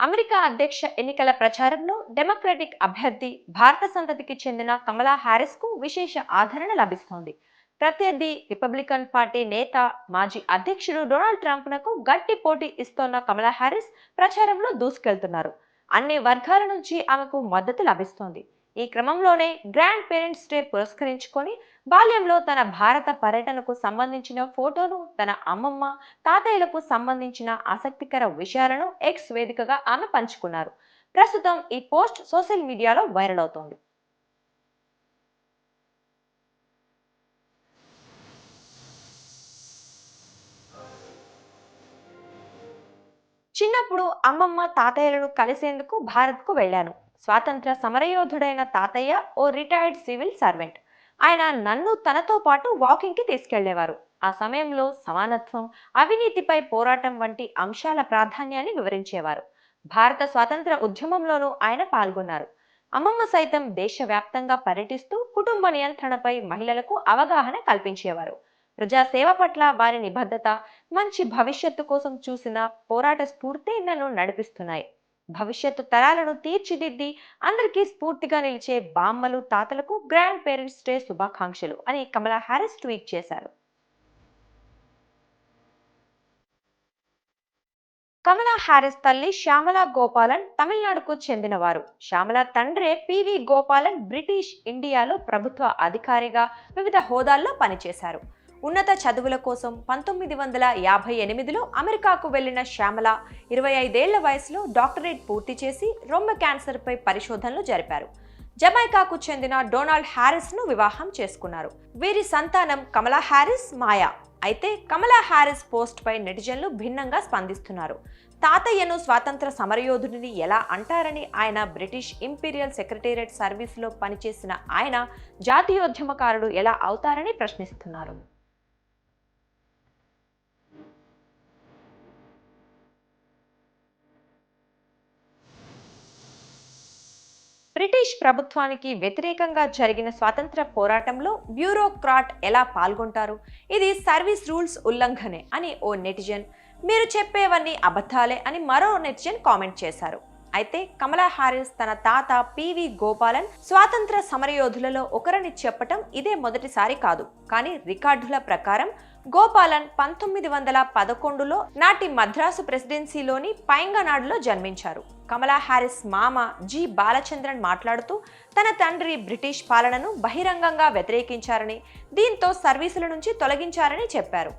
America అధ్యక్ష ఎన్నికల ప్రచారంలో డెమోక్రటిక్ అభ్యర్థి భారత సంతతికి చెందిన కమలా హ్యారిస్ కు విశేష ఆదరణ లభిస్తోంది. ప్రత్యర్థి రిపబ్లికన్ పార్టీ నేత మాజీ అధ్యక్షుడు డొనాల్డ్ ట్రంప్ నకు గట్టి పోటీ ఇస్తోన్న కమలా హ్యారిస్ ప్రచారంలో దూసుకెళ్తున్నారు. అన్ని వర్గాల నుంచి ఆమెకు మద్దతు లభిస్తోంది. ఈ క్రమంలోనే గ్రాండ్ పేరెంట్స్ డే పురస్కరించుకొని బాల్యంలో తన భారత పర్యటనకు సంబంధించిన ఫోటోను, తన అమ్మమ్మ తాతయ్యలకు సంబంధించిన ఆసక్తికర విషయాలను ఎక్స్ వేదికగా ఆమె పంచుకున్నారు. ప్రస్తుతం ఈ పోస్ట్ సోషల్ మీడియాలో వైరల్ అవుతోంది. చిన్నప్పుడు అమ్మమ్మ తాతయ్యలను కలిసేందుకు భారత్కు వెళ్ళాను. స్వాతంత్ర సమరయోధుడైన తాతయ్య ఓ రిటైర్డ్ సివిల్ సర్వెంట్. ఆయన నన్ను తనతో పాటు వాకింగ్ కి తీసుకెళ్లేవారు. ఆ సమయంలో సమానత్వం, అవినీతిపై పోరాటం వంటి అంశాల ప్రాధాన్యాన్ని వివరించేవారు. భారత స్వాతంత్ర ఉద్యమంలోనూ ఆయన పాల్గొన్నారు. అమ్మమ్మ సైతం దేశవ్యాప్తంగా పర్యటిస్తూ కుటుంబ నియంత్రణపై మహిళలకు అవగాహన కల్పించేవారు. ప్రజాసేవ పట్ల వారి నిబద్ధత, మంచి భవిష్యత్తు కోసం చూసిన పోరాట స్ఫూర్తి నన్ను నడిపిస్తున్నాయి. భవిష్యత్తు తరాలను తీర్చిదిద్ది అందరికీ స్ఫూర్తిగా నిలిచే బామ్మలు తాతలకు గ్రాండ్ పేరెంట్స్ డే శుభాకాంక్షలు అని కమలా హ్యారిస్ ట్వీట్ చేశారు. కమలా హ్యారిస్ తల్లి శ్యామల గోపాలన్ తమిళనాడుకు చెందినవారు. శ్యామల తండ్రి పివి గోపాలన్ బ్రిటిష్ ఇండియాలో ప్రభుత్వ అధికారిగా వివిధ హోదాల్లో పనిచేశారు. ఉన్నత చదువుల కోసం 1958లో అమెరికాకు వెళ్లిన శ్యామల 25 ఏళ్ల వయసులో డాక్టరేట్ పూర్తి చేసి రొమ్ము క్యాన్సర్పై పరిశోధనలు జరిపారు. జమైకాకు చెందిన డొనాల్డ్ హ్యారిస్ ను వివాహం చేసుకున్నారు. వీరి సంతానం కమలా హ్యారిస్, మాయా. అయితే కమలా హ్యారిస్ పోస్ట్ పై నెటిజన్లు భిన్నంగా స్పందిస్తున్నారు. తాతయ్యను స్వాతంత్ర సమరయోధుడిని ఎలా అంటారని, ఆయన బ్రిటిష్ ఇంపీరియల్ సెక్రటేరియట్ సర్వీసులో పనిచేసిన ఆయన జాతీయోద్యమకారుడు ఎలా అవుతారని ప్రశ్నిస్తున్నారు. బ్రిటిష్ ప్రభుత్వానికి వ్యతిరేకంగా జరిగిన స్వాతంత్ర పోరాటంలో బ్యూరోక్రాట్ ఎలా పాల్గొంటారు? ఇది సర్వీస్ రూల్స్ ఉల్లంఘనే అని ఓ నెటిజన్, మీరు చెప్పేవన్నీ అబద్ధాలే అని మరో నెటిజన్ కామెంట్ చేశారు. అయితే కమలా హ్యారిస్ తన తాత పివి గోపాలన్ స్వాతంత్ర సమరయోధులలో ఒకరని చెప్పటం ఇదే మొదటిసారి కాదు. కానీ రికార్డుల ప్రకారం గోపాలన్ 1911లో నాటి మద్రాసు ప్రెసిడెన్సీలోని పైంగనాడులో జన్మించారు. కమలా హ్యారిస్ మామ జి బాలచంద్రన్ మాట్లాడుతూ తన తండ్రి బ్రిటిష్ పాలనను బహిరంగంగా వ్యతిరేకించారని, దీంతో సర్వీసుల నుంచి తొలగించారని చెప్పారు.